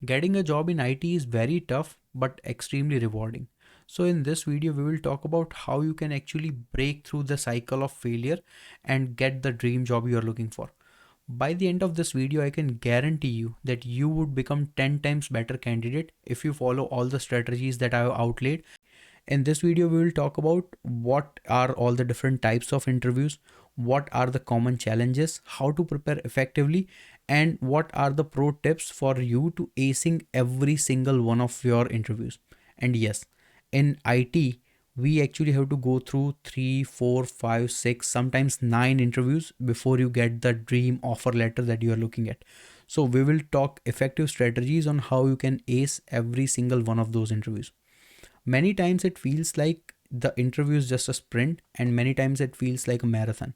Getting a job in IT is very tough but extremely rewarding. So, in this video, we will talk about how you can actually break through the cycle of failure and get the dream job you are looking for. By the end of this video, I can guarantee you that you would become 10 times better candidate if you follow all the strategies that I have outlaid. In this video, we will talk about what are all the different types of interviews, what are the common challenges, how to prepare effectively, and what are the pro tips for you to acing every single one of your interviews. And yes, in IT, we actually have to go through 3, 4, 5, 6, sometimes 9 interviews before you get the dream offer letter that you are looking at. So, we will talk effective strategies on how you can ace every single one of those interviews. Many times it feels like the interview is just a sprint, and many times it feels like a marathon.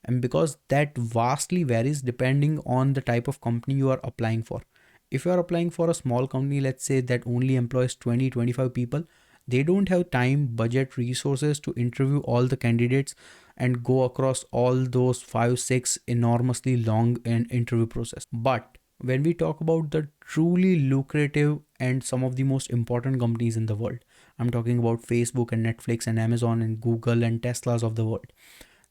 And because that vastly varies depending on the type of company you are applying for. If you are applying for a small company, let's say that only employs 20, 25 people, they don't have time, budget, resources to interview all the candidates and go across all those 5, 6 enormously long interview process. But when we talk about the truly lucrative and some of the most important companies in the world, I'm talking about Facebook and Netflix and Amazon and Google and Teslas of the world.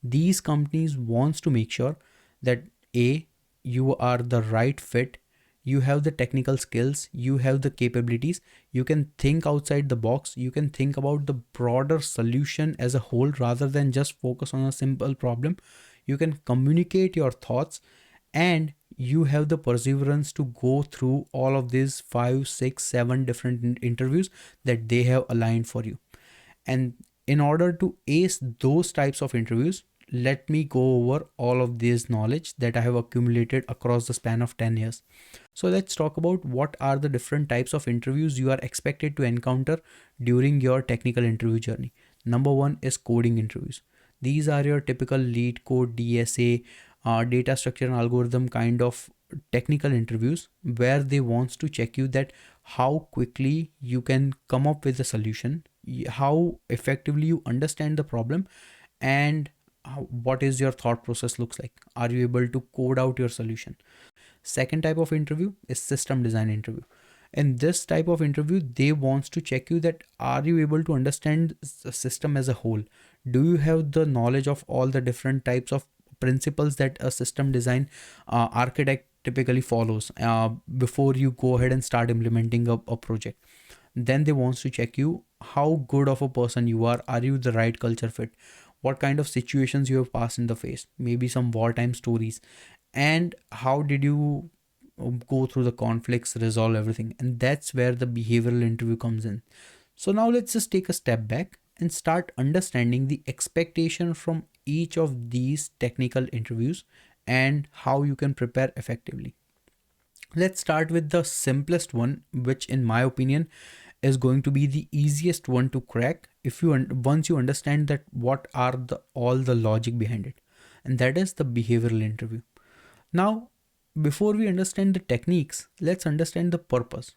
These companies wants to make sure that A, you are the right fit, you have the technical skills, you have the capabilities, you can think outside the box, you can think about the broader solution as a whole rather than just focus on a simple problem. You can communicate your thoughts, and you have the perseverance to go through all of these 5, 6, 7 different interviews that they have aligned for you. And in order to ace those types of interviews, let me go over all of this knowledge that I have accumulated across the span of 10 years. So let's talk about what are the different types of interviews you are expected to encounter during your technical interview journey. Number one is coding interviews. These are your typical lead code, DSA, data structure and algorithm kind of technical interviews where they wants to check you that how quickly you can come up with a solution, how effectively you understand the problem, and what is your thought process looks like. Are you able to code out your solution? Second type of interview is system design interview. In this type of interview, they wants to check you that are you able to understand the system as a whole? Do you have the knowledge of all the different types of principles that a system design architect typically follows before you go ahead and start implementing a project? Then they wants to check you how good of a person you are you the right culture fit, what kind of situations you have passed in the face, maybe some wartime stories, and how did you go through the conflicts, resolve everything. And that's where the behavioral interview comes in. So now let's just take a step back and start understanding the expectation from each of these technical interviews and how you can prepare effectively. Let's start with the simplest one, which in my opinion is going to be the easiest one to crack if you once you understand that what are the all the logic behind it, and that is the behavioral interview. Now, before we understand the techniques, let's understand the purpose.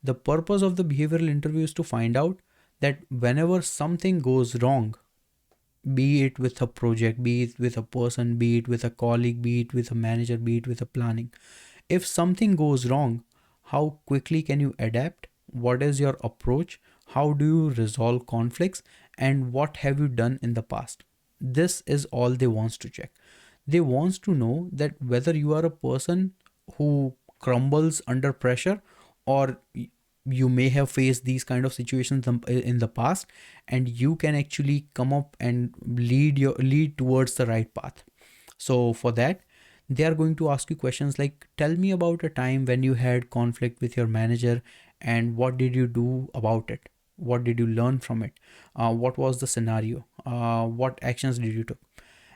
The purpose of the behavioral interview is to find out that whenever something goes wrong, be it with a project, be it with a person, be it with a colleague, be it with a manager, be it with a planning, if something goes wrong, how quickly can you adapt? What is your approach? How do you resolve conflicts? And what have you done in the past? This is all they wants to check. They wants to know that whether you are a person who crumbles under pressure, or you may have faced these kind of situations in the past, and you can actually come up and lead towards the right path. So for that, they are going to ask you questions like, tell me about a time when you had conflict with your manager and what did you do about it? What did you learn from it? What was the scenario? What actions did you take?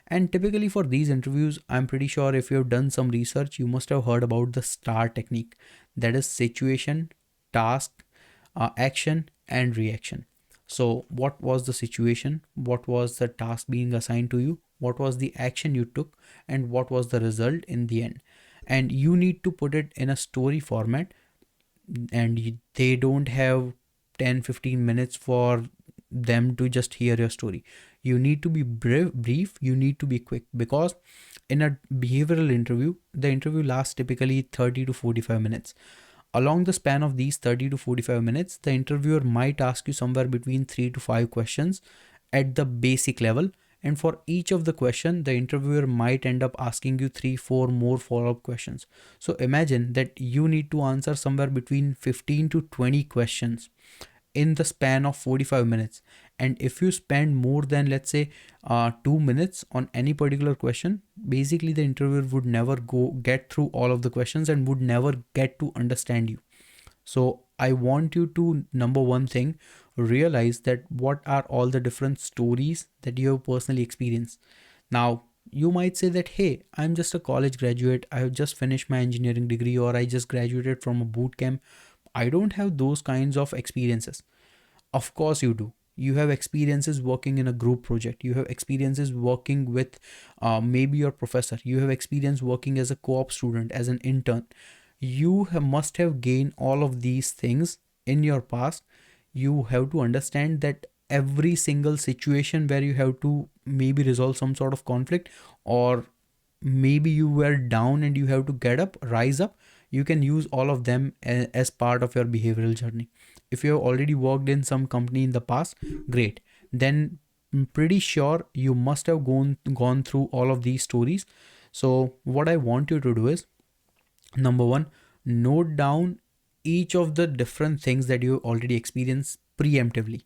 And typically for these interviews, I'm pretty sure if you have done some research, you must have heard about the STAR technique. That is situation, task, action, and reaction. So, what was the situation? What was the task being assigned to you? What was the action you took? And what was the result in the end? And you need to put it in a story format, and they don't have 10-15 minutes for them to just hear your story. You need to be brief, you need to be quick, because in a behavioral interview, the interview lasts typically 30 to 45 minutes. Along the span of these 30 to 45 minutes, the interviewer might ask you somewhere between 3 to 5 questions at the basic level. And for each of the question, the interviewer might end up asking you 3, 4 more follow-up questions. So imagine that you need to answer somewhere between 15 to 20 questions in the span of 45 minutes. And if you spend more than, let's say, 2 minutes on any particular question, basically the interviewer would never go get through all of the questions and would never get to understand you. So I want you to, number one thing, realize that what are all the different stories that you have personally experienced. Now, you might say that, hey, I'm just a college graduate, I have just finished my engineering degree, or I just graduated from a boot camp. I don't have those kinds of experiences. Of course, you do. You have experiences working in a group project. You have experiences working with maybe your professor. You have experience working as a co-op student, as an intern. You must have gained all of these things in your past. You have to understand that every single situation where you have to maybe resolve some sort of conflict, or maybe you were down and you have to get up, rise up, you can use all of them as part of your behavioral journey. If you have already worked in some company in the past, great. Then I'm pretty sure you must have gone through all of these stories. So what I want you to do is, number one, note down each of the different things that you already experienced preemptively.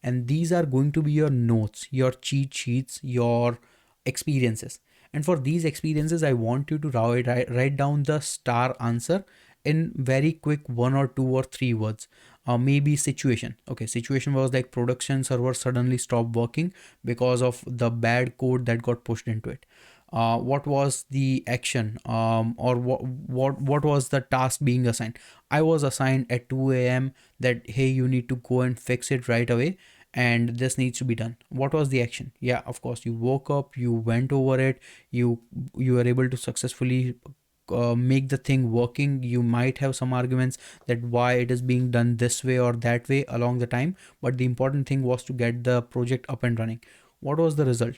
And these are going to be your notes, your cheat sheets, your experiences. And for these experiences, I want you to write down the star answer in very quick 1 or 2 or 3 words. Maybe situation. Okay, situation was like production server suddenly stopped working because of the bad code that got pushed into it. What was the action, or what was the task being assigned? I was assigned at 2 a.m. that, hey, you need to go and fix it right away, and this needs to be done. What was the action? Yeah, of course, you woke up, you went over it, you were able to successfully make the thing working. You might have some arguments that why it is being done this way or that way along the time, but the important thing was to get the project up and running. What was the result?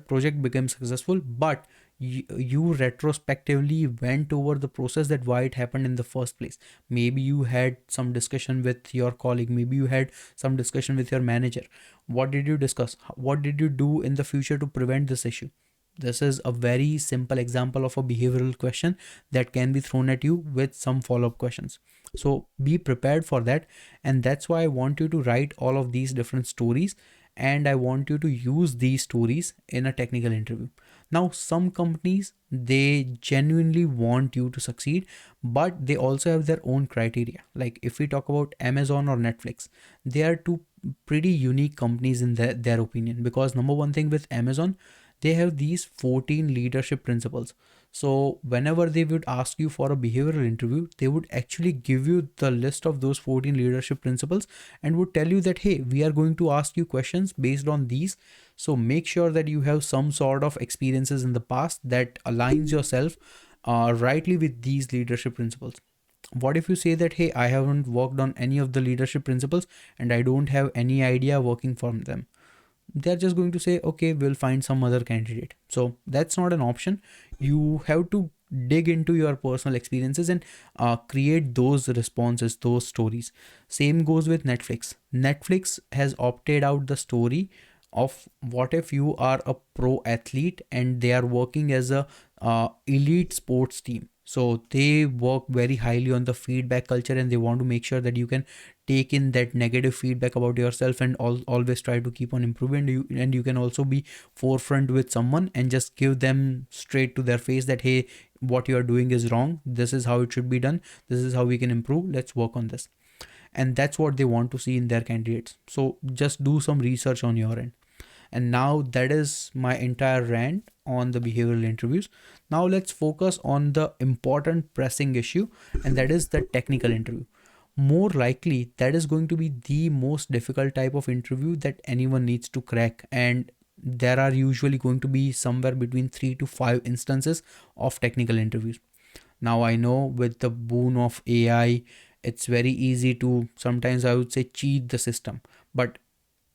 Project became successful, but you retrospectively went over the process, that why it happened in the first place. Maybe you had some discussion with your colleague, maybe you had some discussion with your manager. What did you discuss? What did you do in the future to prevent this issue? This is a very simple example of a behavioral question that can be thrown at you with some follow-up questions. So be prepared for that. And that's why I want you to write all of these different stories, and I want you to use these stories in a technical interview. Now, some companies, they genuinely want you to succeed, but they also have their own criteria. Like if we talk about Amazon or Netflix, they are two pretty unique companies in their opinion, because number one thing with Amazon, they have these 14 leadership principles. So whenever they would ask you for a behavioral interview, they would actually give you the list of those 14 leadership principles and would tell you that, hey, we are going to ask you questions based on these. So make sure that you have some sort of experiences in the past that aligns yourself rightly with these leadership principles. What if you say that, hey, I haven't worked on any of the leadership principles and I don't have any idea working from them? They're just going to say, okay, we'll find some other candidate. So that's not an option. You have to dig into your personal experiences and create those responses, those stories. Same goes with Netflix. Netflix has opted out the story of what if you are a pro athlete and they are working as a elite sports team. So they work very highly on the feedback culture, and they want to make sure that you can take in that negative feedback about yourself and always try to keep on improving. And you can also be forefront with someone and just give them straight to their face that, hey, what you are doing is wrong, this is how it should be done, this is how we can improve, let's work on this. And that's what they want to see in their candidates. So just do some research on your end. And now that is my entire rant on the behavioral interviews. Now let's focus on the important pressing issue, and that is the technical interview. More likely, that is going to be the most difficult type of interview that anyone needs to crack. And there are usually going to be somewhere between 3 to 5 instances of technical interviews. Now, I know with the boon of AI, it's very easy to sometimes, I would say, cheat the system. But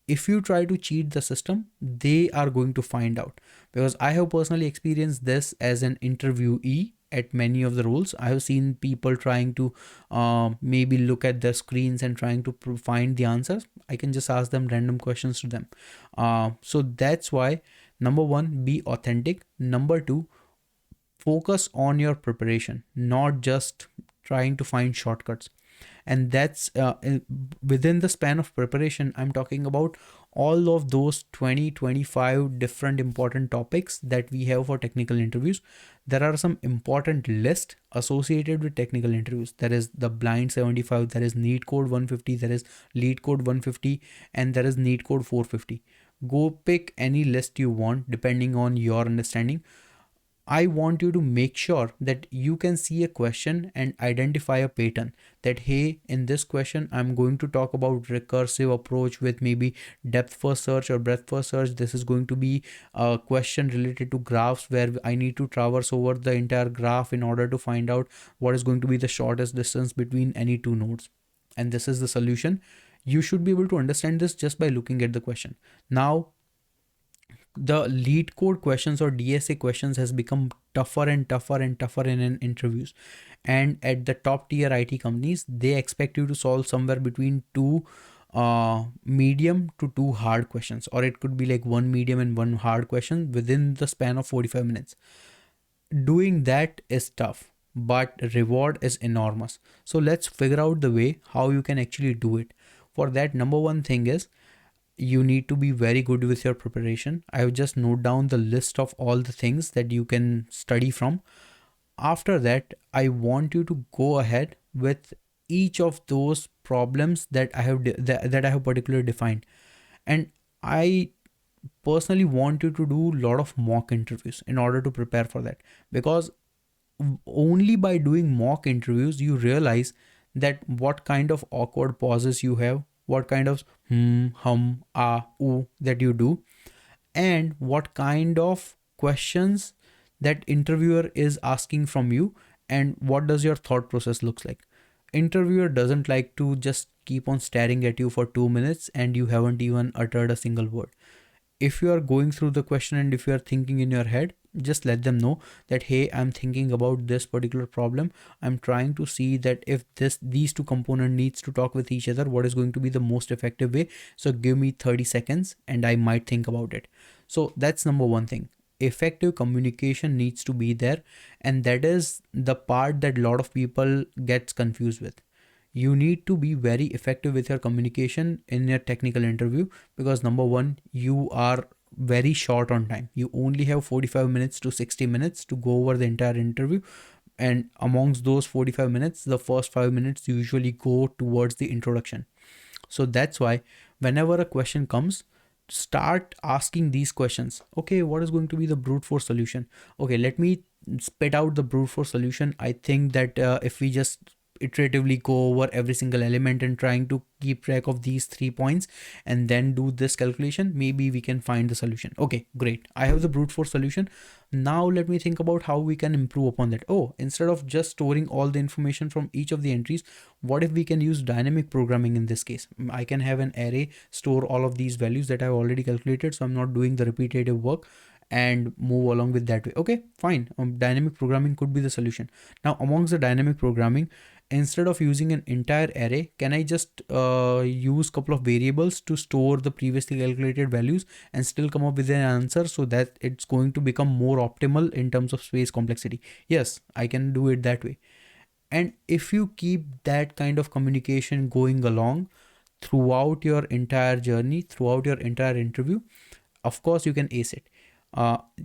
if you try to cheat the system, they are going to find out, because I have personally experienced this as an interviewee at many of the roles. I have seen people trying to maybe look at their screens and trying to find the answers. I can just ask them random questions to them. So that's why, number one, be authentic. Number two, focus on your preparation, not just trying to find shortcuts. And that's within the span of preparation, I'm talking about all of those 20-25 different important topics that we have for technical interviews. There are some important lists associated with technical interviews. There is the blind 75, there is NEET code 150, there is LEED code 150, and there is NEET code 450. Go pick any list you want depending on your understanding. I want you to make sure that you can see a question and identify a pattern, that hey, in this question I'm going to talk about recursive approach with maybe depth first search or breadth first search. This is going to be a question related to graphs where I need to traverse over the entire graph in order to find out what is going to be the shortest distance between any two nodes, and this is the solution. You should be able to understand this just by looking at the question. Now, the LEED code questions or DSA questions has become tougher and tougher and tougher in interviews. And at the top tier IT companies, they expect you to solve somewhere between two medium to two hard questions, or it could be like one medium and one hard question within the span of 45 minutes. Doing that is tough, but reward is enormous. So let's figure out the way how you can actually do it. For that, number one thing is you need to be very good with your preparation. I have just note down the list of all the things that you can study from. After that, I want you to go ahead with each of those problems that I have that I have particularly defined, and I personally want you to do a lot of mock interviews in order to prepare for that, because only by doing mock interviews you realize that what kind of awkward pauses you have, what kind of hum, ah, ooh that you do, and what kind of questions that interviewer is asking from you, and what does your thought process looks like. Interviewer doesn't like to just keep on staring at you for 2 minutes and you haven't even uttered a single word. If you are going through the question and if you are thinking in your head, just let them know that hey, I'm thinking about this particular problem. I'm trying to see that if these two component needs to talk with each other, what is going to be the most effective way. So give me 30 seconds and I might think about it. So that's number one thing. Effective communication needs to be there, and that is the part that a lot of people gets confused with. You need to be very effective with your communication in your technical interview, because number one, you are very short on time. You only have 45 minutes to 60 minutes to go over the entire interview, and amongst those 45 minutes, the first 5 minutes usually go towards the introduction. So that's why whenever a question comes, start asking these questions. Okay, what is going to be the brute force solution? Okay, let me spit out the brute force solution. I think that if we just iteratively go over every single element and trying to keep track of these 3 points and then do this calculation, maybe we can find the solution. Okay, great, I have the brute force solution. Now let me think about how we can improve upon that. Oh, instead of just storing all the information from each of the entries, what if we can use dynamic programming? In this case, I can have an array store all of these values that I've already calculated, so I'm not doing the repetitive work, and move along with that way. Okay, fine. Dynamic programming could be the solution. Now, amongst the dynamic programming, instead of using an entire array, can I just use couple of variables to store the previously calculated values and still come up with an answer so that it's going to become more optimal in terms of space complexity? Yes, I can do it that way. And if you keep that kind of communication going along throughout your entire journey, throughout your entire interview, of course you can ace it.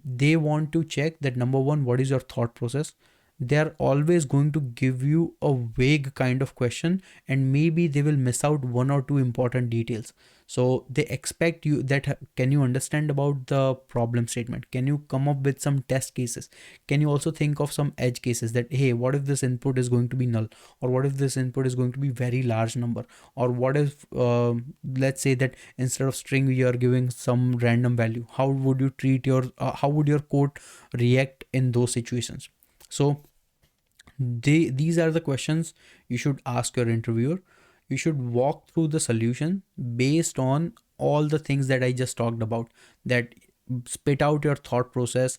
They want to check that number one, what is your thought process. They're always going to give you a vague kind of question, and maybe they will miss out one or two important details. So they expect you that can you understand about the problem statement, can you come up with some test cases, can you also think of some edge cases, that hey, what if this input is going to be null, or what if this input is going to be very large number, or what if let's say that instead of string you are giving some random value, how would you treat your how would your code react in those situations. So these are the questions you should ask your interviewer. You should walk through the solution based on all the things that I just talked about, that spit out your thought process.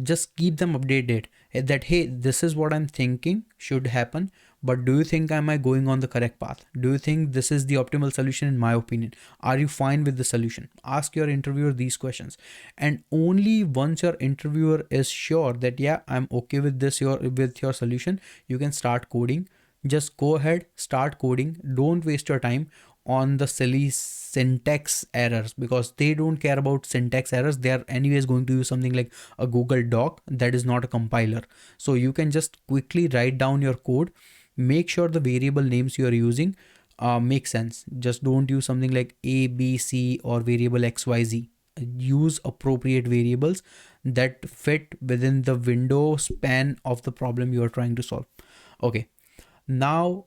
Just keep them updated. that hey, this is what I'm thinking should happen, but do you think am I going on the correct path? Do you think this is the optimal solution in my opinion? Are you fine with the solution? Ask your interviewer these questions, and only once your interviewer is sure that yeah, I'm okay with this, your solution, you can start coding. Just go ahead, start coding. Don't waste your time on the silly syntax errors, because they don't care about syntax errors. They are anyways going to use something like a Google Doc that is not a compiler. So you can just quickly write down your code. Make sure the variable names you are using make sense. Just don't use something like a b c or variable xyz. Use appropriate variables that fit within the window span of the problem you are trying to solve. Okay, now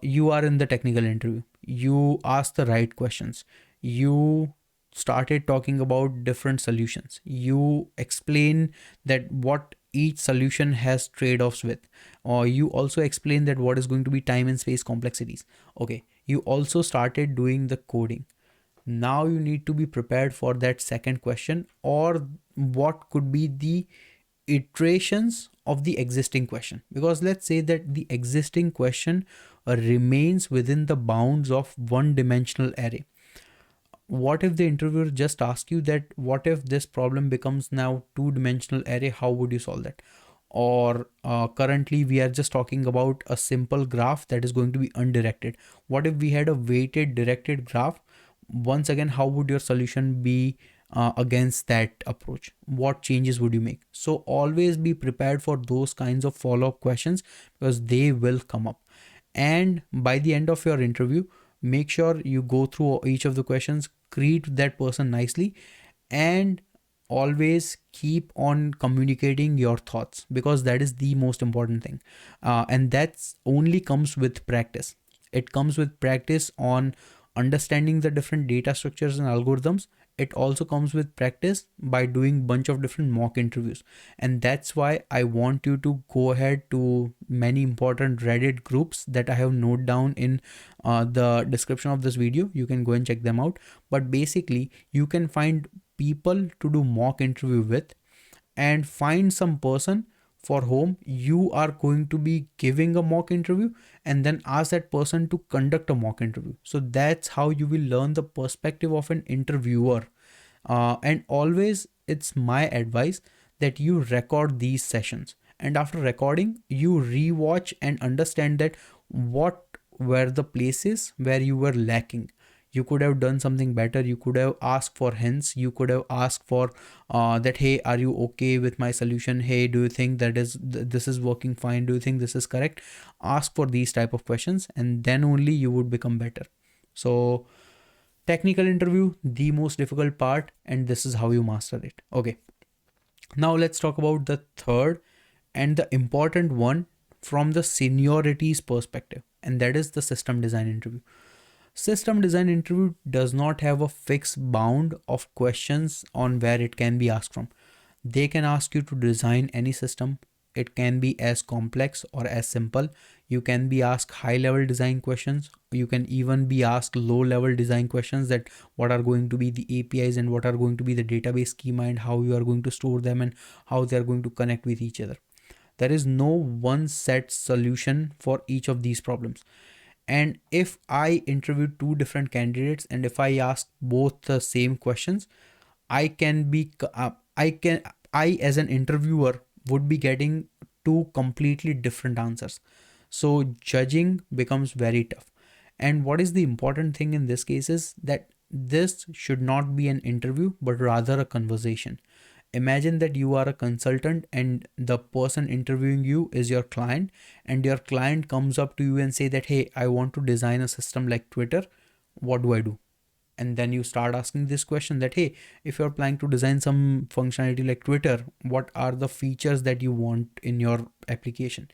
you are in the technical interview. You ask the right questions. You started talking about different solutions. You explain that what each solution has trade-offs with, or you also explain that what is going to be time and space complexities. Okay, you also started doing the coding. Now you need to be prepared for that second question, or what could be the iterations of the existing question. Because let's say that the existing question remains within the bounds of one dimensional array. What if the interviewer just asks you that what if this problem becomes now two dimensional array, how would you solve that? Or currently we are just talking about a simple graph that is going to be undirected. What if we had a weighted directed graph? Once again, how would your solution be against that approach? What changes would you make? So always be prepared for those kinds of follow-up questions, because they will come up. And by the end of your interview, make sure you go through each of the questions, greet that person nicely, and always keep on communicating your thoughts, because that is the most important thing. And that's only comes with practice. It comes with practice on understanding the different data structures and algorithms. It also comes with practice by doing bunch of different mock interviews. And that's why I want you to go ahead to many important Reddit groups that I have noted down in the description of this video. You can go and check them out. But basically you can find people to do mock interview with, and find some person for whom you are going to be giving a mock interview, and then ask that person to conduct a mock interview. So that's how you will learn the perspective of an interviewer. And always, it's my advice that you record these sessions, and after recording you rewatch and understand that what were the places where you were lacking. You could have done something better. You could have asked for hints. You could have asked for that hey, are you okay with my solution? Hey, do you think that this is working fine? Do you think this is correct? Ask for these type of questions, and then only you would become better. So technical interview, the most difficult part, and this is how you master it. Okay, now let's talk about the third and the important one from the seniorities perspective, and that is the system design interview. System design interview does not have a fixed bound of questions on where it can be asked from. They can ask you to design any system. It can be as complex or as simple. You can be asked high level design questions. You can even be asked low level design questions, that what are going to be the APIs and what are going to be the database schema and how you are going to store them and how they are going to connect with each other. There is no one set solution for each of these problems. And if I interview two different candidates and if I ask both the same questions, I can be, I as an interviewer would be getting two completely different answers. So judging becomes very tough. And what is the important thing in this case is that this should not be an interview, but rather a conversation. Imagine that you are a consultant and the person interviewing you is your client, and your client comes up to you and say that hey, I want to design a system like Twitter. What do I do? And then you start asking this question that hey, if you're planning to design some functionality like Twitter, what are the features that you want in your application?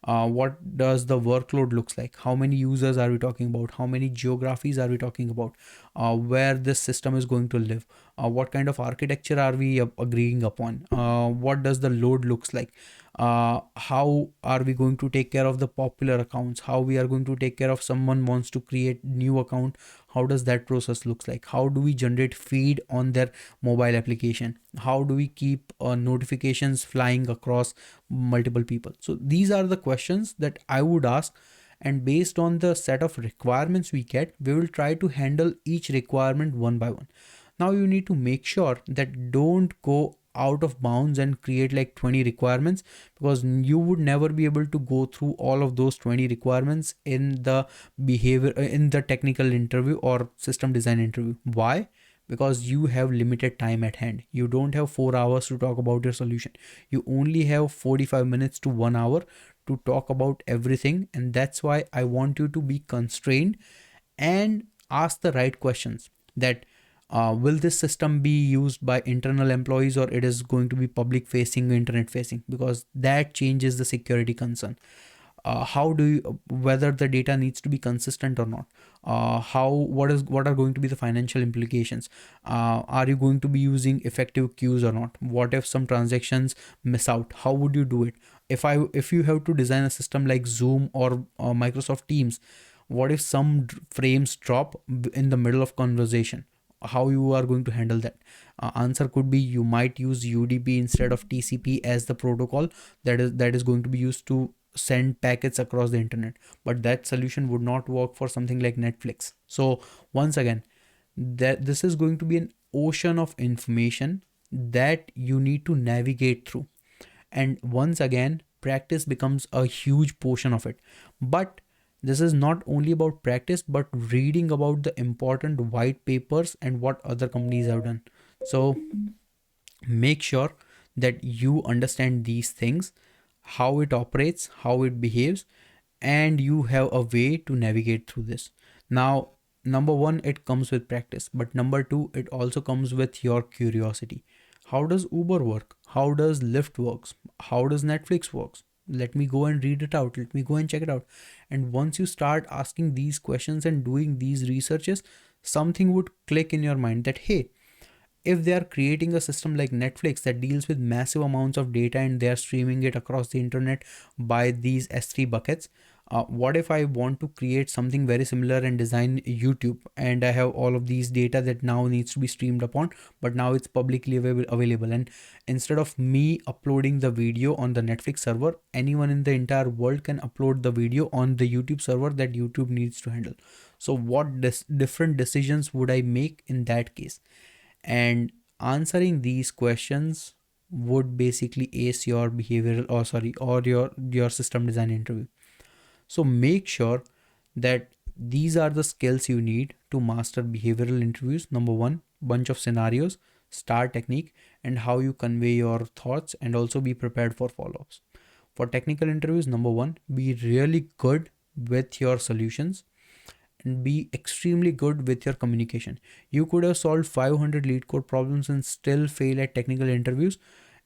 What does the workload looks like? How many users are we talking about? How many geographies are we talking about? Where this system is going to live? What kind of architecture are we agreeing upon? What does the load looks like? How are we going to take care of the popular accounts, how we are going to take care of someone wants to create new account, how does that process looks like, how do we generate feed on their mobile application, how do we keep notifications flying across multiple people. So these are the questions that I would ask, and based on the set of requirements we get, we will try to handle each requirement one by one. Now you need to make sure that don't go out of bounds and create like 20 requirements, because you would never be able to go through all of those 20 requirements in the behavior in the technical interview or system design interview. Why? Because you have limited time at hand. You don't have 4 hours to talk about your solution. You only have 45 minutes to 1 hour to talk about everything, and that's why I want you to be constrained and ask the right questions. That will this system be used by internal employees, or it is going to be public facing, internet facing, because that changes the security concern. How do you, whether the data needs to be consistent or not, how what are going to be the financial implications, are you going to be using effective queues or not, what if some transactions miss out, how would you do it, if you have to design a system like Zoom or Microsoft Teams, what if some frames drop in the middle of conversation, how you are going to handle that. Answer could be you might use UDP instead of TCP as the protocol that is going to be used to send packets across the internet, but that solution would not work for something like Netflix. So once again, that this is going to be an ocean of information that you need to navigate through, and once again practice becomes a huge portion of it. But this is not only about practice, but reading about the important white papers and what other companies have done. So make sure that you understand these things, how it operates, how it behaves, and you have a way to navigate through this. Now, number one, it comes with practice, but number two, it also comes with your curiosity. How does Uber work? How does Lyft works? How does Netflix works? Let me go and read it out. Let me go and check it out. And once you start asking these questions and doing these researches, something would click in your mind that, hey, if they are creating a system like Netflix that deals with massive amounts of data and they are streaming it across the internet by these S3 buckets, what if I want to create something very similar and design YouTube, and I have all of these data that now needs to be streamed upon, but now it's publicly available, and instead of me uploading the video on the Netflix server, anyone in the entire world can upload the video on the YouTube server that YouTube needs to handle. So what different decisions would I make in that case? And answering these questions would basically ace your behavioral, or sorry, or your system design interview. So make sure that these are the skills you need to master behavioral interviews. Number one, bunch of scenarios, star technique, and how you convey your thoughts, and also be prepared for follow-ups. For technical interviews, number one, be really good with your solutions and be extremely good with your communication. You could have solved 500 lead code problems and still fail at technical interviews,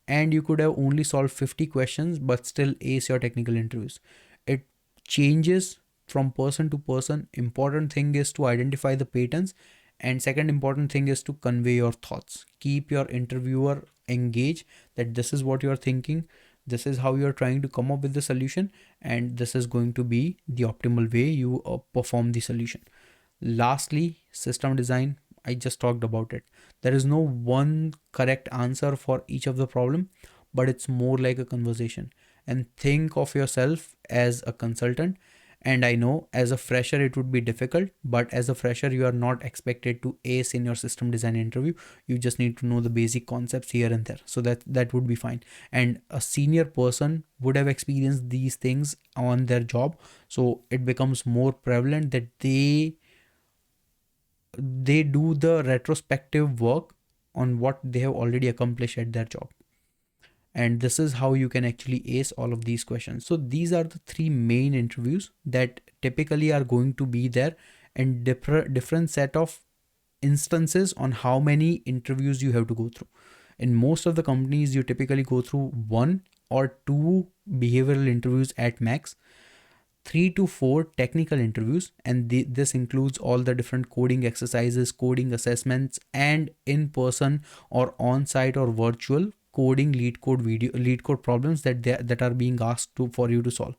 and you could have only solved 50 questions but still ace your technical interviews. It changes from person to person. Important thing is to identify the patterns, and second important thing is to convey your thoughts. Keep your interviewer engaged that this is what you're thinking, this is how you're trying to come up with the solution, and this is going to be the optimal way you perform the solution. Lastly, system design, I just talked about it. There is no one correct answer for each of the problem, but it's more like a conversation. And think of yourself as a consultant. And I know as a fresher it would be difficult, but as a fresher you are not expected to ace in your system design interview. You just need to know the basic concepts here and there, so that would be fine. And a senior person would have experienced these things on their job, so it becomes more prevalent that they do the retrospective work on what they have already accomplished at their job. And this is how you can actually ace all of these questions. So these are the three main interviews that typically are going to be there, and different set of instances on how many interviews you have to go through. In most of the companies you typically go through 1 or 2 behavioral interviews at max, 3 to 4 technical interviews, and this includes all the different coding exercises, coding assessments, and in person or on site or virtual coding lead code problems that are being asked to for you to solve.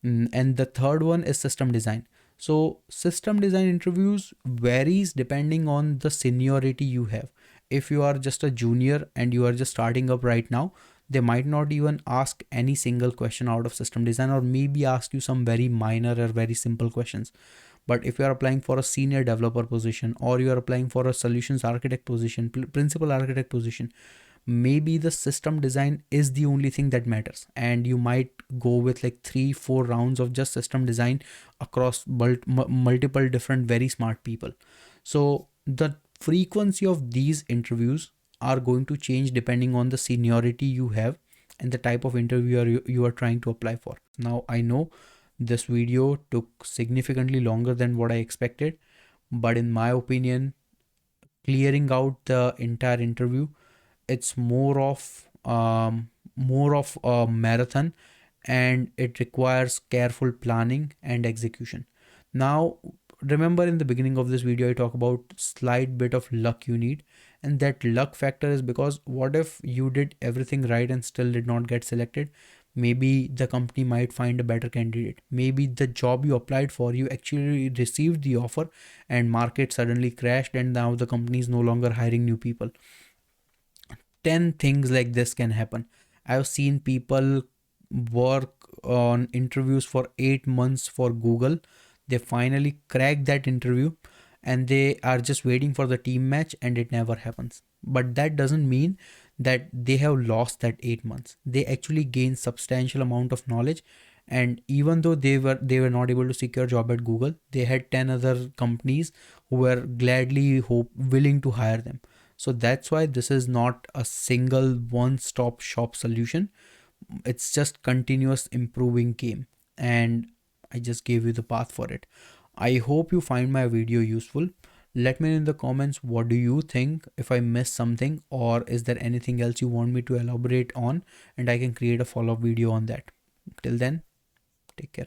And the third one is system design. So system design interviews varies depending on the seniority you have. If you are just a junior and you are just starting up right now, they might not even ask any single question out of system design, or maybe ask you some very minor or very simple questions. But if you are applying for a senior developer position, or you are applying for a solutions architect position, principal architect position, maybe the system design is the only thing that matters, and you might go with like 3-4 rounds of just system design across multiple different very smart people. So the frequency of these interviews are going to change depending on the seniority you have and the type of interviewer you are trying to apply for. Now I know this video took significantly longer than what I expected, but in my opinion, clearing out the entire interview, it's more of a marathon, and it requires careful planning and execution. Now, remember in the beginning of this video I talk about slight bit of luck you need, and that luck factor is because what if you did everything right and still did not get selected? Maybe the company might find a better candidate. Maybe the job you applied for, you actually received the offer and market suddenly crashed and now the company is no longer hiring new people. 10 things like this can happen. I've seen people work on interviews for 8 months for Google. They finally crack that interview and they are just waiting for the team match and it never happens. But that doesn't mean that they have lost that 8 months. They actually gained substantial amount of knowledge, and even though they were not able to secure a job at Google, they had 10 other companies who were gladly willing to hire them. So that's why this is not a single one-stop shop solution. It's just continuous improving game, and I just gave you the path for it. I hope you find my video useful. Let me know in the comments, what do you think, if I missed something, or is there anything else you want me to elaborate on, and I can create a follow-up video on that. Till then, take care.